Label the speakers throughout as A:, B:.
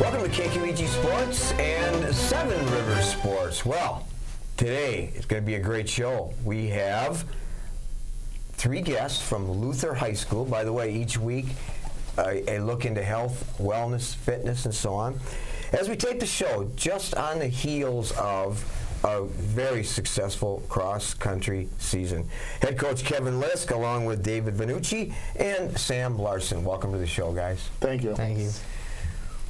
A: Welcome to KQEG Sports and Seven Rivers Sports. Well, today it's going to be a great show. We have three guests from Luther High School. By the way, each week a look into health, wellness, fitness, and so on. As we take the show, just on the heels of a very successful cross-country season. Head coach Kevin Lisk, along with David Vannucci and Sam Larson. Welcome to the show, guys.
B: Thank you.
C: Thank you.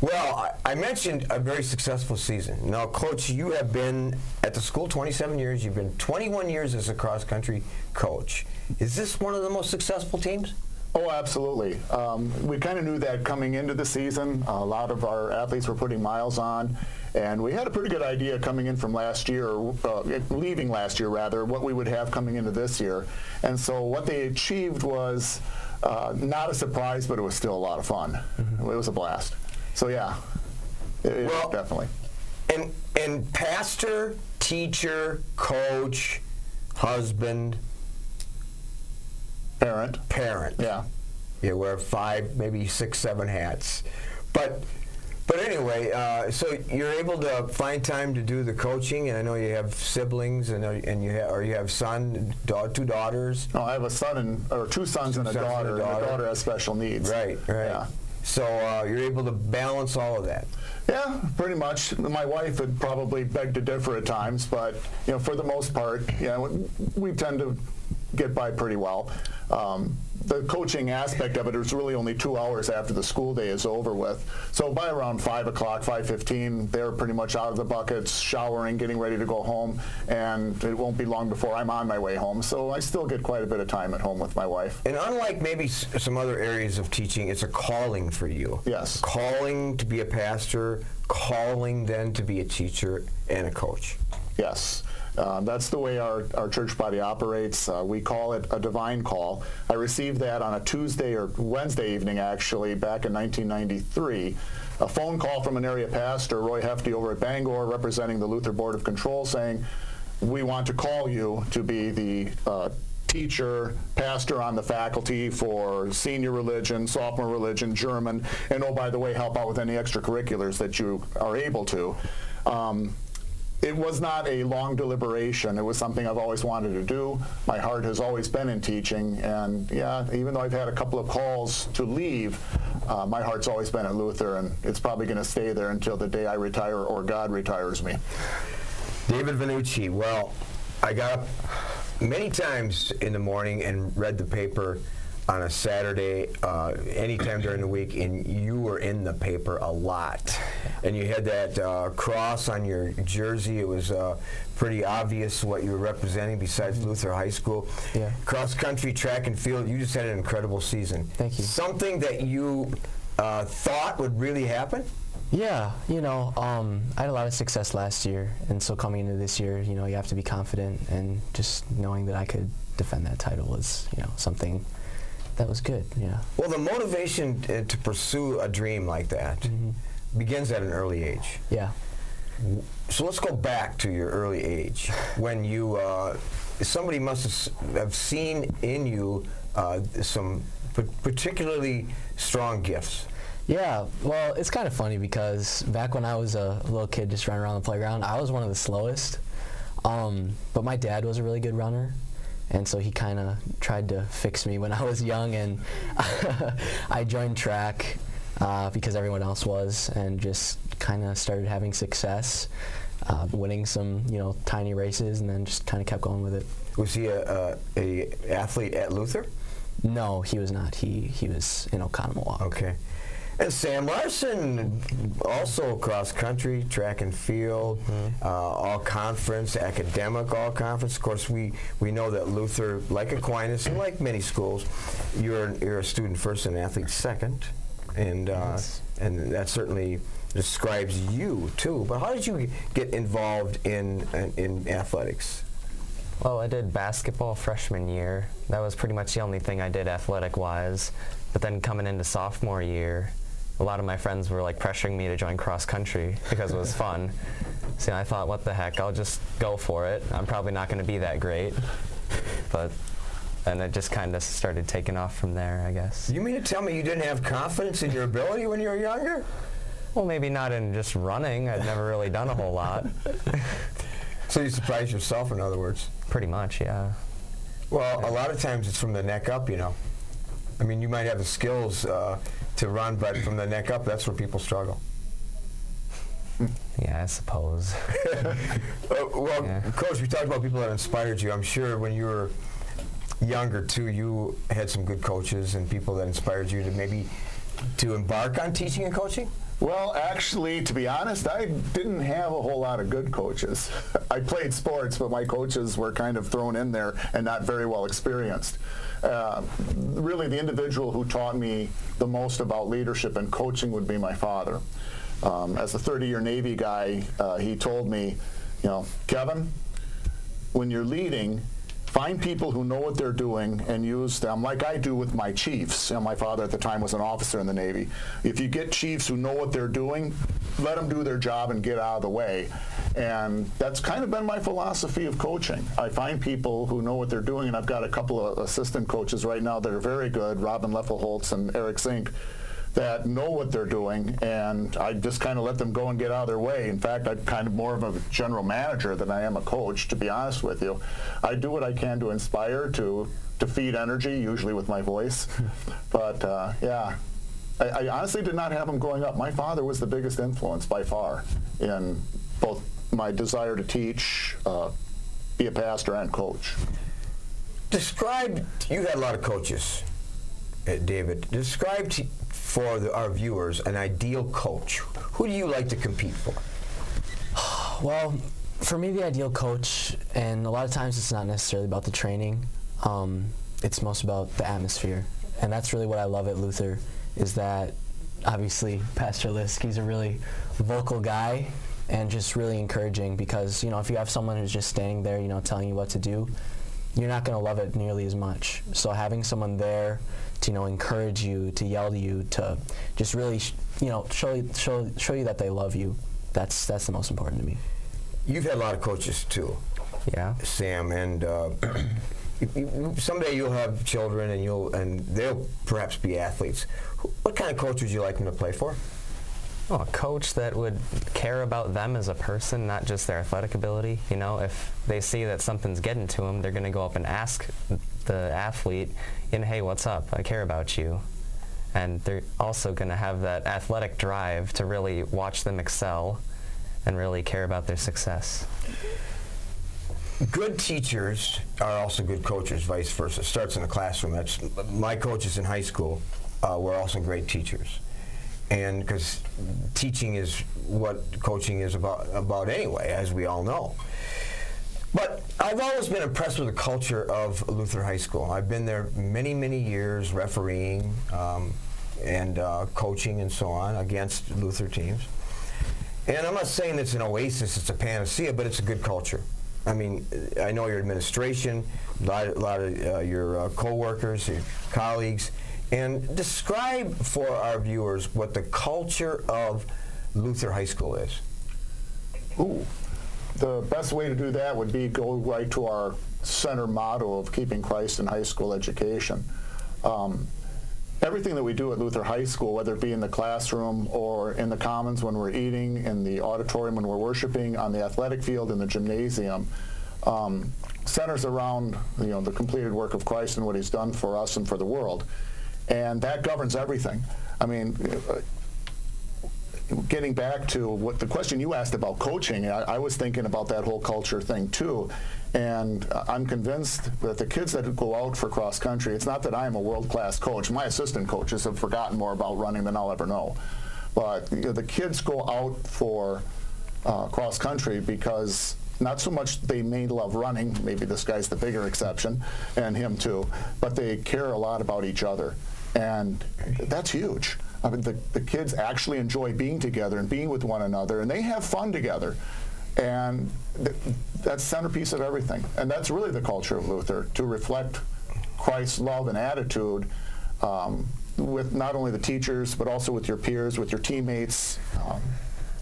A: Well, I mentioned a very successful season. Now, Coach, you have been at the school 27 years. You've been 21 years as a cross-country coach. Is this one of the most successful teams?
B: Oh, absolutely. We kind of knew that coming into the season. A lot of our athletes were putting miles on, and we had a pretty good idea coming in from last year, leaving last year rather, what we would have coming into this year. And so what they achieved was not a surprise, but it was still a lot of fun. Mm-hmm. It was a blast. So yeah, well, definitely.
A: And pastor, teacher, coach, husband, parent.
B: Yeah.
A: You wear 5, maybe 6, 7 hats. But anyway, so you're able to find time to do the coaching, and I know you have siblings, and you have son, 2 daughters.
B: No, I have a son or 2 sons and a daughter. And the daughter has special needs.
A: Right. Yeah. So you're able to balance all of that.
B: Yeah, pretty much. My wife would probably beg to differ at times, but for the most part, we tend to get by pretty well. The coaching aspect of it is really only 2 hours after the school day is over with. So by around 5 o'clock, 5:15, they're pretty much out of the buckets, showering, getting ready to go home, and it won't be long before I'm on my way home. So I still get quite a bit of time at home with my wife.
A: And unlike maybe some other areas of teaching, it's a calling for you.
B: Yes.
A: Calling to be a pastor, calling then to be a teacher and a coach.
B: Yes. That's the way our church body operates. We call it a divine call. I received that on a Tuesday or Wednesday evening, actually, back in 1993. A phone call from an area pastor, Roy Hefty, over at Bangor, representing the Luther Board of Control, saying, we want to call you to be the teacher, pastor on the faculty for senior religion, sophomore religion, German, and oh, by the way, help out with any extracurriculars that you are able to. It was not a long deliberation. It was something I've always wanted to do. My heart has always been in teaching, and yeah, even though I've had a couple of calls to leave, my heart's always been at Luther, and it's probably going to stay there until the day I retire or God retires me.
A: David Vannucci, well, I got up many times in the morning and read the paper on a Saturday, anytime during the week, and you were in the paper a lot. And you had that cross on your jersey. It was pretty obvious what you were representing besides Luther High School.
C: Yeah. Cross
A: country, track and field, you just had an incredible season.
C: Thank you.
A: Something that you thought would really happen?
C: Yeah, I had a lot of success last year, and so coming into this year, you have to be confident, and just knowing that I could defend that title was, something that was good, yeah.
A: Well, the motivation to pursue a dream like that begins at an early age.
C: Yeah.
A: So let's go back to your early age when you, somebody must have seen in you some particularly strong gifts.
C: Yeah, well, it's kind of funny because back when I was a little kid just running around the playground, I was one of the slowest, but my dad was a really good runner. And so he kind of tried to fix me when I was young, and I joined track because everyone else was, and just kind of started having success, winning some tiny races, and then just kind of kept going with it.
A: Was he a athlete at Luther?
C: No, he was not. He was in Oconomowoc.
A: Okay. And Sam Larson, also cross country, track and field, all conference, academic all conference. Of course, we know that Luther, like Aquinas and like many schools, you're a student first and athlete second, and and that certainly describes you too. But how did you get involved in athletics?
D: Well, I did basketball freshman year. That was pretty much the only thing I did athletic-wise. But then coming into sophomore year, a lot of my friends were like pressuring me to join cross country because it was fun. So I thought, what the heck, I'll just go for it. I'm probably not going to be that great. And it just kind of started taking off from there, I guess.
A: You mean to tell me you didn't have confidence in your ability when you were younger?
D: Well, maybe not in just running. I'd never really done a whole lot.
A: So you surprise yourself, in other words?
D: Pretty much, yeah.
A: Well, a lot of times it's from the neck up, you know. I mean, you might have the skills to run, but from the neck up, that's where people struggle.
D: Yeah, I suppose.
A: Well,
D: Yeah.
A: Coach, we talked about people that inspired you. I'm sure when you were younger, too, you had some good coaches and people that inspired you to maybe to embark on teaching and coaching?
B: Well, actually, to be honest, I didn't have a whole lot of good coaches. I played sports, but my coaches were kind of thrown in there and not very well experienced. Really, the individual who taught me the most about leadership and coaching would be my father. As a 30-year Navy guy, he told me, you know, Kevin, when you're leading, find people who know what they're doing and use them like I do with my chiefs. You know, my father at the time was an officer in the Navy. If you get chiefs who know what they're doing, let them do their job and get out of the way. And that's kind of been my philosophy of coaching. I find people who know what they're doing, and I've got a couple of assistant coaches right now that are very good, Robin Leffelholtz and Eric Zink, that know what they're doing, and I just kind of let them go and get out of their way. In fact, I'm kind of more of a general manager than I am a coach, to be honest with you. I do what I can to inspire, to feed energy, usually with my voice. But yeah, I honestly did not have them growing up. My father was the biggest influence by far in both my desire to teach, be a pastor, and coach.
A: Describe, you had a lot of coaches, David. Describe for our viewers an ideal coach. Who do you like to compete for?
C: Well, for me, the ideal coach, and a lot of times it's not necessarily about the training, it's most about the atmosphere. And that's really what I love at Luther, is that obviously Pastor Lisk, he's a really vocal guy and just really encouraging, because, you know, if you have someone who's just standing there, you know, telling you what to do, you're not going to love it nearly as much. So having someone there to, you know, encourage you, to yell to you, to just really, you know, show you that they love you, that's the most important to me.
A: You've had a lot of coaches too,
D: Yeah.
A: Sam, and someday you'll have children, and they'll perhaps be athletes. What kind of coach would you like them to play for?
D: Oh, a coach that would care about them as a person, not just their athletic ability. You know, if they see that something's getting to them, they're going to go up and ask the athlete, hey, what's up? I care about you. And they're also going to have that athletic drive to really watch them excel and really care about their success.
A: Good teachers are also good coaches, vice versa. It starts in the classroom. That's my coaches in high school were also great teachers. And because teaching is what coaching is about anyway, as we all know. But I've always been impressed with the culture of Luther High School. I've been there many, many years refereeing and coaching and so on against Luther teams. And I'm not saying it's an oasis, it's a panacea, but it's a good culture. I mean, I know your administration, a lot of your co-workers, your colleagues. And describe for our viewers what the culture of Luther High School is.
B: Ooh, the best way to do that would be go right to our center motto of keeping Christ in high school education. Everything that we do at Luther High School, whether it be in the classroom or in the commons when we're eating, in the auditorium when we're worshiping, on the athletic field, in the gymnasium, centers around, you know, the completed work of Christ and what He's done for us and for the world. And that governs everything. I mean, getting back to what the question you asked about coaching, I was thinking about that whole culture thing too. And I'm convinced that the kids that go out for cross country, it's not that I'm a world-class coach. My assistant coaches have forgotten more about running than I'll ever know. But you know, the kids go out for cross country because not so much they may love running, maybe this guy's the bigger exception, and him too, but they care a lot about each other. And that's huge. I mean, the kids actually enjoy being together and being with one another, and they have fun together. And that's the centerpiece of everything. And that's really the culture of Luther, to reflect Christ's love and attitude with not only the teachers, but also with your peers, with your teammates.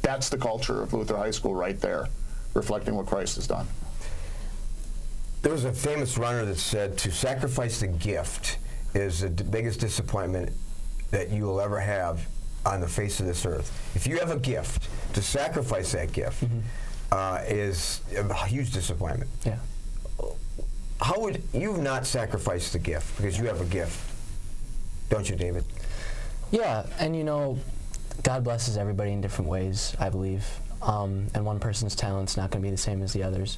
B: That's the culture of Luther High School right there, reflecting what Christ has done.
A: There was a famous runner that said, to sacrifice the gift is the biggest disappointment that you will ever have on the face of this earth. If you have a gift, to sacrifice that gift is a huge disappointment.
C: Yeah.
A: How would you've not sacrificed the gift because you have a gift, don't you, David?
C: Yeah, and you know, God blesses everybody in different ways, I believe. And one person's talent's not going to be the same as the others.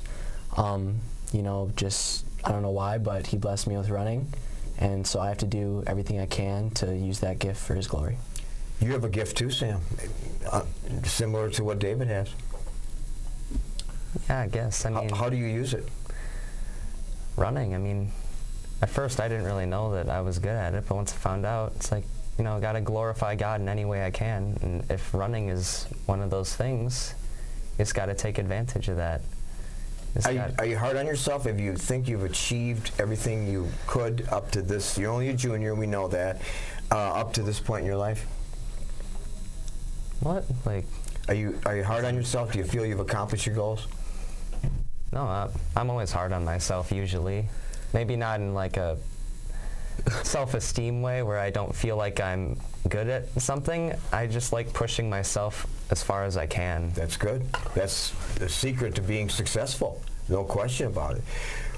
C: You know, just, I don't know why, but he blessed me with running. And so I have to do everything I can to use that gift for his glory.
A: You have a gift too, Sam, similar to what David has.
D: Yeah, I guess. I mean,
A: How do you use it?
D: running. I mean, at first I didn't really know that I was good at it, but once I found out, it's like, you know, I got to glorify God in any way I can. And if running is one of those things, you just got to take advantage of that.
A: Are you hard on yourself if you think you've achieved everything you could up to this? You're only a junior, we know that, up to this point in your life?
D: What? Like,
A: Are you hard on yourself? Do you feel you've accomplished your goals?
D: no, I'm always hard on myself usually. Maybe not in like a self-esteem way where I don't feel like I'm good at something. I just like pushing myself as far as I can.
A: That's good. That's the secret to being successful. No question about it.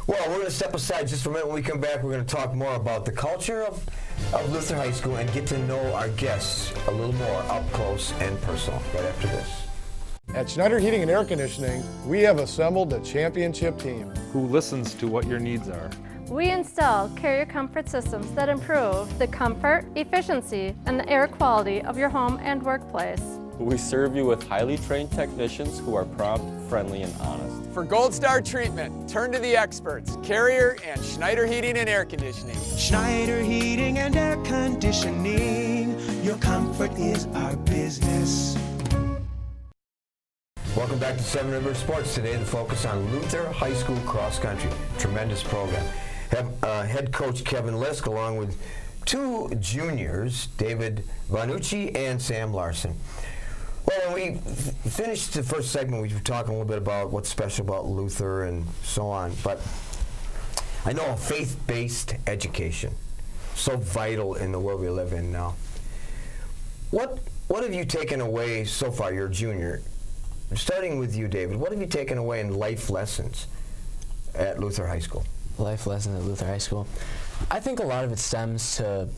A: Well, we're going to step aside just for a minute. When we come back, we're going to talk more about the culture of Luther High School and get to know our guests a little more up close and personal right after this.
E: At Schneider Heating and Air Conditioning, we have assembled a championship team.
F: who listens to what your needs are.
G: We install carrier comfort systems that improve the comfort, efficiency, and the air quality of your home and workplace.
H: We serve you with highly trained technicians who are prompt, friendly, and honest.
I: For Gold Star treatment, turn to the experts, Carrier and Schneider Heating and Air Conditioning.
J: Schneider Heating and Air Conditioning. Your comfort is our business.
A: Welcome back to Seven Rivers Sports. Today, the focus on Luther High School cross country. Tremendous program. Have head coach Kevin Lisk along with two juniors, David Vannucci and Sam Larson. Well, when we finished the first segment, we were talking a little bit about what's special about Luther and so on. But I know faith-based education, so vital in the world we live in now. What have you taken away so far? You're a junior. Starting with you, David, what have you taken away in life lessons at Luther High School?
C: Life lessons at Luther High School. I think a lot of it stems to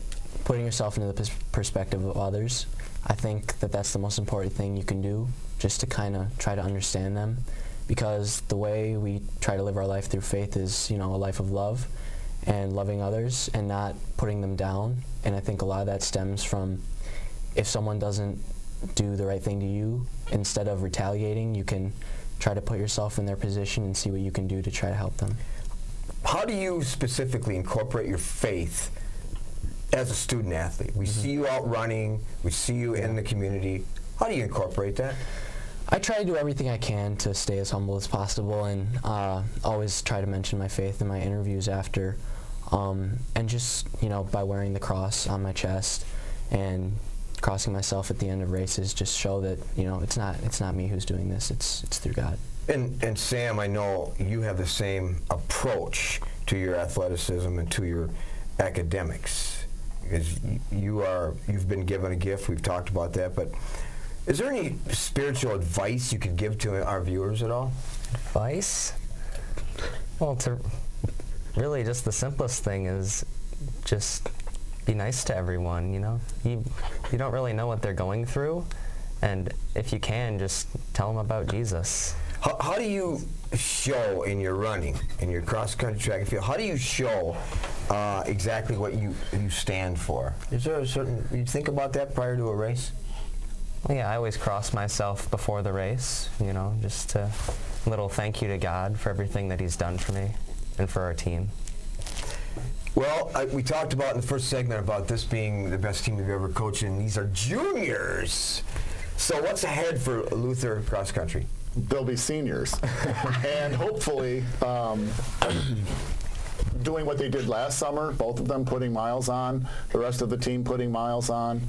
C: putting yourself into the perspective of others. I think that that's the most important thing you can do, just to kind of try to understand them, because the way we try to live our life through faith is, you know, a life of love and loving others and not putting them down. And I think a lot of that stems from if someone doesn't do the right thing to you, instead of retaliating, you can try to put yourself in their position and see what you can do to try to help them.
A: How do you specifically incorporate your faith as a student athlete? We see you out running, we see you in the community. How do you incorporate that?
C: I try to do everything I can to stay as humble as possible, and always try to mention my faith in my interviews after, and just, you know, by wearing the cross on my chest and crossing myself at the end of races, just show that, you know, it's not me who's doing this, it's through God.
A: And Sam, I know you have the same approach to your athleticism and to your academics, because you've been given a gift. We've talked about that, but is there any spiritual advice you could give to our viewers at all?
D: Advice? Well, to really just the simplest thing is just be nice to everyone, you know? You don't really know what they're going through, and if you can, just tell them about Jesus.
A: How do you show in your running, in your cross-country track and field, how do you show exactly what you stand for? Is there a certain, you think about that prior to a race?
D: Well, yeah, I always cross myself before the race, you know, just a little thank you to God for everything that he's done for me and for our team.
A: Well, we talked about in the first segment about this being the best team we've ever coached, and these are juniors. So what's ahead for Luther Cross Country?
B: They'll be seniors. And hopefully doing what they did last summer, both of them putting miles on, the rest of the team putting miles on,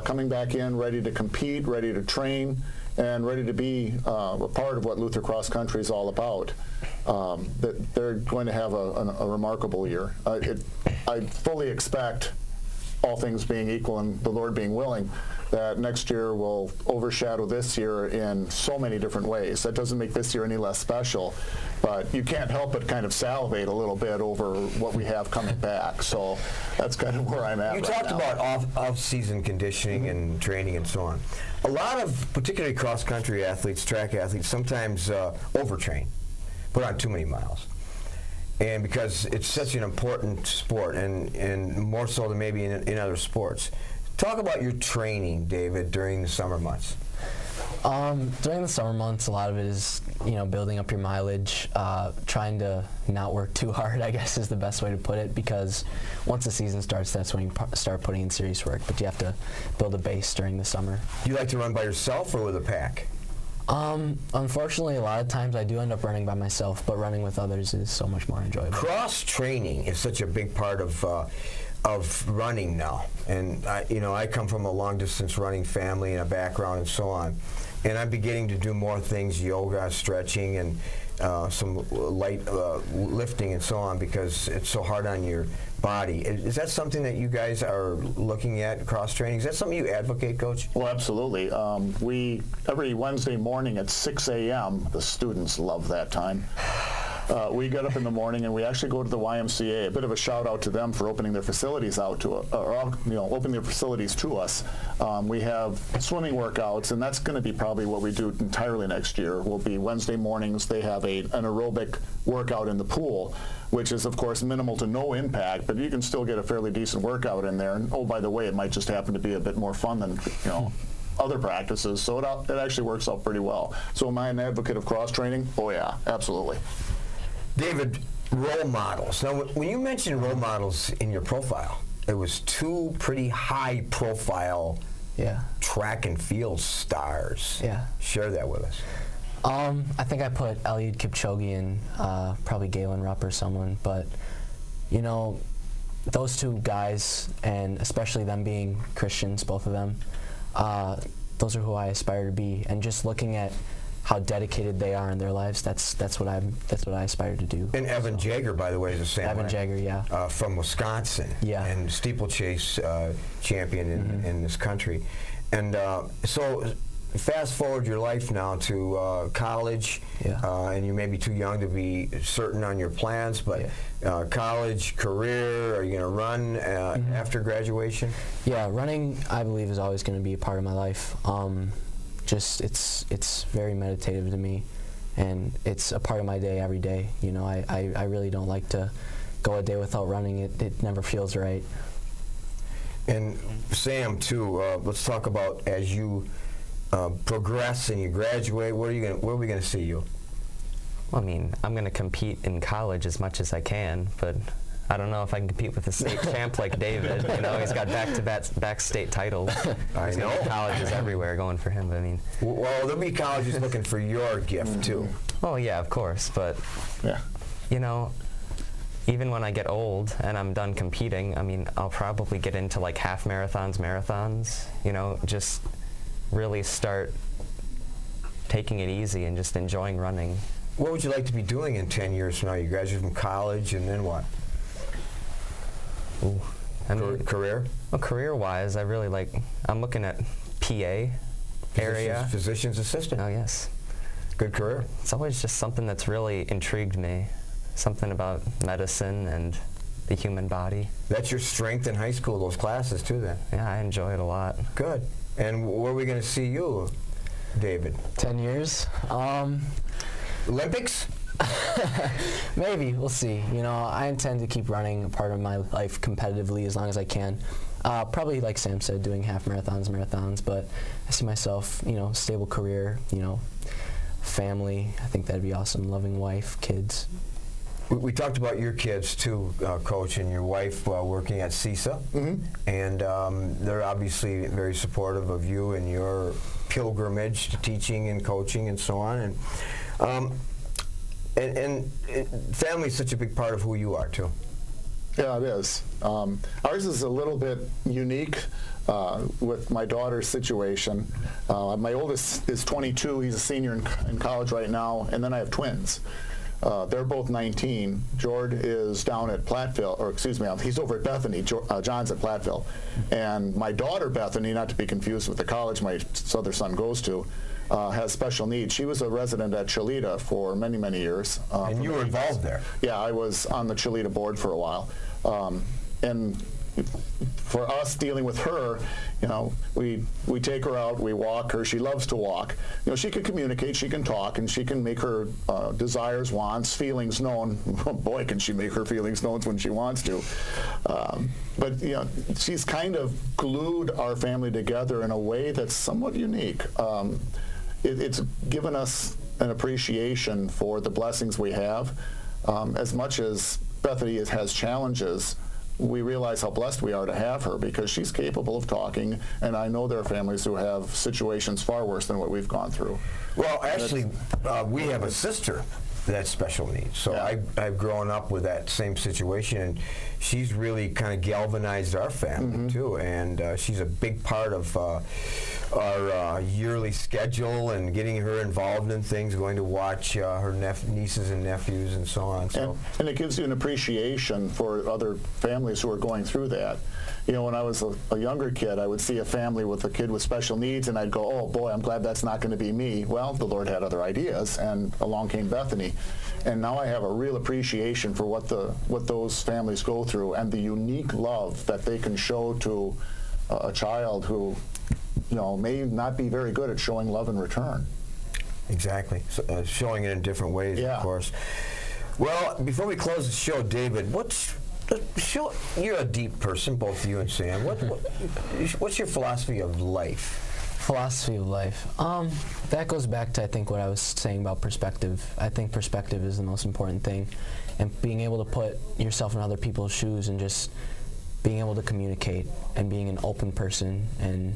B: coming back in ready to compete, ready to train, and ready to be a part of what Luther Cross Country is all about. That they're going to have a remarkable year. I fully expect all things being equal and the Lord being willing, that next year will overshadow this year in so many different ways. That doesn't make this year any less special, but you can't help but kind of salivate a little bit over what we have coming back. So that's kind of where I'm at.
A: You
B: right
A: talked
B: now.
A: about off-season conditioning and training and so on. A lot of, particularly cross-country athletes, track athletes, sometimes overtrain, put on too many miles. And because it's such an important sport, and more so than maybe in other sports. Talk about your training, David, during the summer months.
C: During the summer months, a lot of it is, building up your mileage, trying to not work too hard, I guess is the best way to put it, because once the season starts, that's when you start putting in serious work, but you have to build a base during the summer.
A: Do you like to run by yourself or with a pack?
C: Unfortunately, a lot of times I do end up running by myself, but running with others is so much more enjoyable.
A: Cross-training is such a big part of running now, and I come from a long-distance running family and a background and so on, and I'm beginning to do more things, yoga, stretching, and some light lifting and so on, because it's so hard on your body. Is that something that you guys are looking at, cross-training? Is that something you advocate, Coach?
B: Well, absolutely. We every Wednesday morning at 6 a.m., the students love that time. We get up in the morning and we actually go to the YMCA. A bit of a shout out to them for opening their facilities opening their facilities to us. We have swimming workouts, and that's going to be probably what we do entirely next year. Will be Wednesday mornings. They have an aerobic workout in the pool, which is of course minimal to no impact, but you can still get a fairly decent workout in there. And oh, by the way, it might just happen to be a bit more fun than other practices. So it actually works out pretty well. So am I an advocate of cross training? Oh yeah, absolutely.
A: David, role models. Now, when you mentioned role models in your profile, it was two pretty high-profile track and field stars.
C: Yeah.
A: Share that with us.
C: I think I put Eliud Kipchoge and probably Galen Rupp or someone, but those two guys, and especially them being Christians, both of them, those are who I aspire to be. And just looking at how dedicated they are in their lives, that's what I aspire to do.
A: And Evan Jagger, by the way, is a Sam
C: Evan Jagger, yeah.
A: From Wisconsin.
C: Yeah.
A: And steeplechase champion in this country. And so fast forward your life now to college, and you may be too young to be certain on your plans, but college, career, are you going to run after graduation?
C: Yeah, running, I believe, is always going to be a part of my life. It's very meditative to me, and it's a part of my day every day. I really don't like to go a day without running. It never feels right.
A: And Sam, too, let's talk about as you progress and you graduate, where are we going to see you?
D: Well, I'm going to compete in college as much as I can, but I don't know if I can compete with a state champ like David. He's got back state titles.
A: I know.
D: Colleges everywhere going for him.
A: Well, there'll be colleges looking for your gift too.
D: Well, yeah, of course, but even when I get old and I'm done competing, I'll probably get into like half marathons, just really start taking it easy and just enjoying running.
A: What would you like to be doing in 10 years from now? You graduate from college and then what?
D: Ooh.
A: Career?
D: Well, career-wise, I'm looking at PA area.
A: Physician's assistant.
D: Oh, yes.
A: Good career.
D: It's always just something that's really intrigued me, something about medicine and the human body.
A: That's your strength in high school, those classes too then?
D: Yeah, I enjoy it a lot.
A: Good. And where are we going to see you, David?
C: 10 years.
A: Olympics?
C: Maybe, we'll see. I intend to keep running a part of my life competitively as long as I can. Probably, like Sam said, doing half marathons, but I see myself, stable career, family. I think that'd be awesome. Loving wife, kids.
A: We talked about your kids too, Coach, and your wife working at CISA, and they're obviously very supportive of you and your pilgrimage to teaching and coaching and so on. And family is such a big part of who you are too.
B: Yeah, it is. Ours is a little bit unique with my daughter's situation. My oldest is 22. He's a senior in college right now, and then I have twins. They're both 19. Jord is down at Platteville, or excuse me, he's over at Bethany. John's at Platteville. And my daughter, Bethany, not to be confused with the college my other son goes to, has special needs. She was a resident at Cholita for many, many years.
A: And you were involved there?
B: Yeah, I was on the Cholita board for a while. And for us dealing with her, you know, we take her out, we walk her. She loves to walk. You know, she can communicate, she can talk, and she can make her desires, wants, feelings known. Boy, can she make her feelings known when she wants to. But you know, she's kind of glued our family together in a way that's somewhat unique. It's given us an appreciation for the blessings we have. As much as Bethany has challenges, we realize how blessed we are to have her, because she's capable of talking, and I know there are families who have situations far worse than what we've gone through.
A: Well, actually, we have a sister that's special needs. So
B: Yeah.
A: I've grown up with that same situation, and she's really kind of galvanized our family too. And she's a big part of our yearly schedule and getting her involved in things, going to watch her nieces and nephews and so on. So.
B: And it gives you an appreciation for other families who are going through that. You know, when I was a younger kid, I would see a family with a kid with special needs, and I'd go, oh boy, I'm glad that's not going to be me. Well, the Lord had other ideas, and along came Bethany. And now I have a real appreciation for what those families go through, and the unique love that they can show to a child who, you know, may not be very good at showing love in return.
A: Exactly. So, showing it in different ways,
B: Yeah.
A: of course. Well, before we close the show, David, you're a deep person, both you and Sam. What's your philosophy of life?
C: Philosophy of life. That goes back to, I think, what I was saying about perspective. I think perspective is the most important thing, and being able to put yourself in other people's shoes and just being able to communicate and being an open person and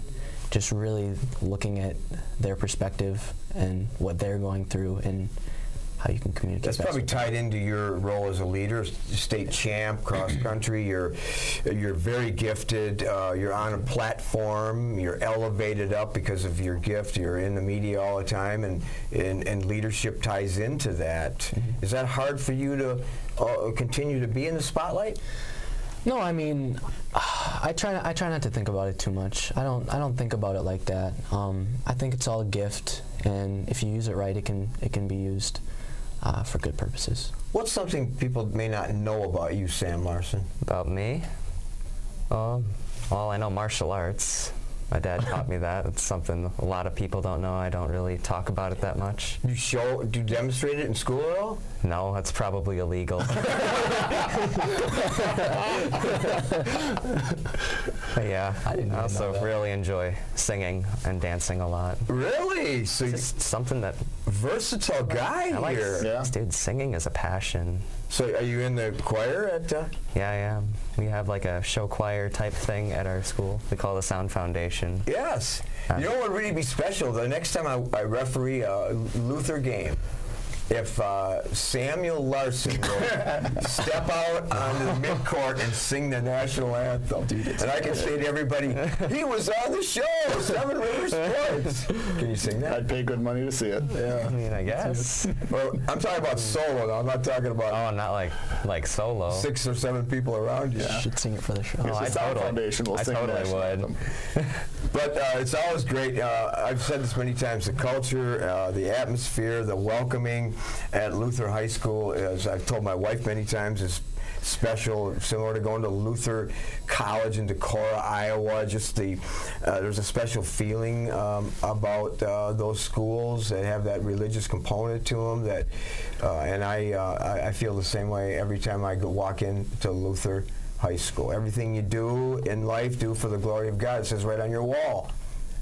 C: just really looking at their perspective and what they're going through and how you can communicate.
A: That's probably tied into your role as a leader, state champ, cross country. You're very gifted. You're on a platform. You're elevated up because of your gift. You're in the media all the time, and leadership ties into that. Is that hard for you to continue to be in the spotlight?
C: No, I mean, I try not to think about it too much. I don't think about it like that. I think it's all a gift, and if you use it right, it can be used for good purposes.
A: What's something people may not know about you, Sam Larson?
D: About me? Well, I know martial arts. My dad taught me that. It's something a lot of people don't know. I don't really talk about it that much.
A: Do you demonstrate it in school at all?
D: No, it's probably illegal. But yeah, I also really enjoy singing and dancing a lot.
A: Really? So
D: It's just something that
A: versatile guy
D: I like.
A: here.
B: Yeah.
D: Dude, singing is a passion.
A: So are you in the choir at?
D: Yeah, I am. We have like a show choir type thing at our school. We call it the Sound Foundation.
A: Yes. You know what would really be special? The next time I referee a Luther game, if Samuel Larson will step out onto the midcourt and sing the national anthem, and I can say to everybody, he was on the show, Seven Rivers Sports. Can you sing that?
B: I'd pay good money to see it.
A: Yeah.
D: I mean, I guess.
A: Well, I'm talking about solo now. I'm not talking about
D: Oh, not like solo.
A: 6 or 7 people around you.
C: You should sing it for the show.
D: Oh,
B: The Sound Foundation will
D: I
B: sing the
D: totally
B: national
D: would.
B: anthem.
A: But it's always great. I've said this many times, the culture, the atmosphere, the welcoming at Luther High School, as I've told my wife many times, is special, similar to going to Luther College in Decorah, Iowa. Just there's a special feeling about those schools that have that religious component to them. And I feel the same way every time I walk into Luther High School. Everything you do in life, do for the glory of God. It says right on your wall,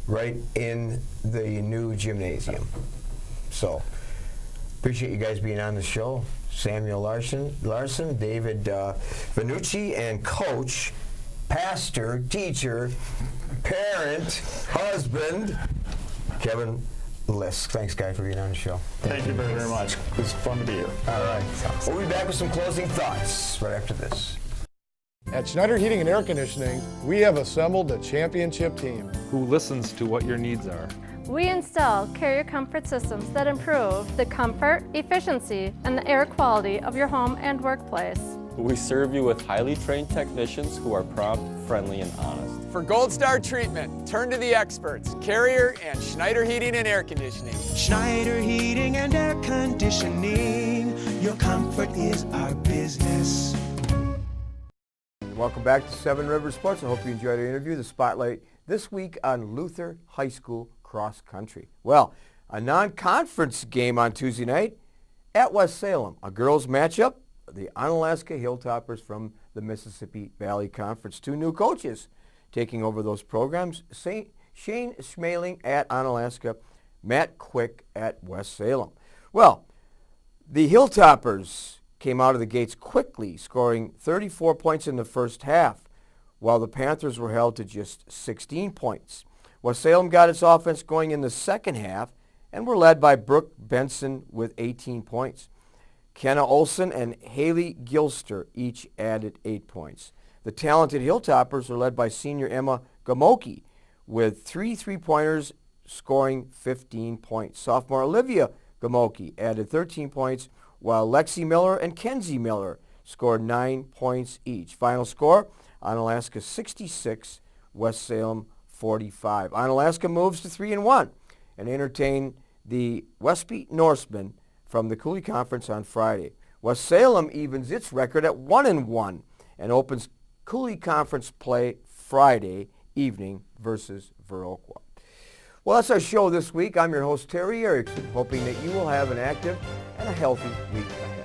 A: right in the new gymnasium. So, appreciate you guys being on the show. Samuel Larson, David Vannucci, and coach, pastor, teacher, parent, husband, Kevin Lisk. Thanks, guys, for being on the show.
B: Thank you very, very much. It was fun to be here.
A: All right. We'll be back with some closing thoughts right after this.
E: At Schneider Heating and Air Conditioning, we have assembled a championship team.
F: Who listens to what your needs are.
G: We install carrier comfort systems that improve the comfort, efficiency, and the air quality of your home and workplace.
H: We serve you with highly trained technicians who are prompt, friendly, and honest.
I: For Gold Star treatment, turn to the experts, Carrier and Schneider Heating and Air Conditioning.
J: Schneider Heating and Air Conditioning. Your comfort is our business.
A: Welcome back to Seven Rivers Sports. I hope you enjoyed our interview. The spotlight this week on Luther High School Cross Country. Well, a non-conference game on Tuesday night at West Salem. A girls matchup, the Onalaska Hilltoppers from the Mississippi Valley Conference. Two new coaches taking over those programs. Shane Schmaling at Onalaska, Matt Quick at West Salem. Well, the Hilltoppers came out of the gates quickly, scoring 34 points in the first half, while the Panthers were held to just 16 points. West Salem got its offense going in the second half and were led by Brooke Benson with 18 points. Kenna Olson and Haley Gilster each added 8 points. The talented Hilltoppers are led by senior Emma Gamoki with 3 three-pointers scoring 15 points. Sophomore Olivia Gamoki added 13 points, while Lexi Miller and Kenzie Miller scored 9 points each. Final score, Onalaska 66, West Salem 45. Onalaska moves to 3-1 and entertain the Westby Norsemen from the Cooley Conference on Friday. West Salem evens its record at 1-1 and opens Cooley Conference play Friday evening versus Viroqua. Well, that's our show this week. I'm your host, Terry Erickson, hoping that you will have an active and a healthy week ahead.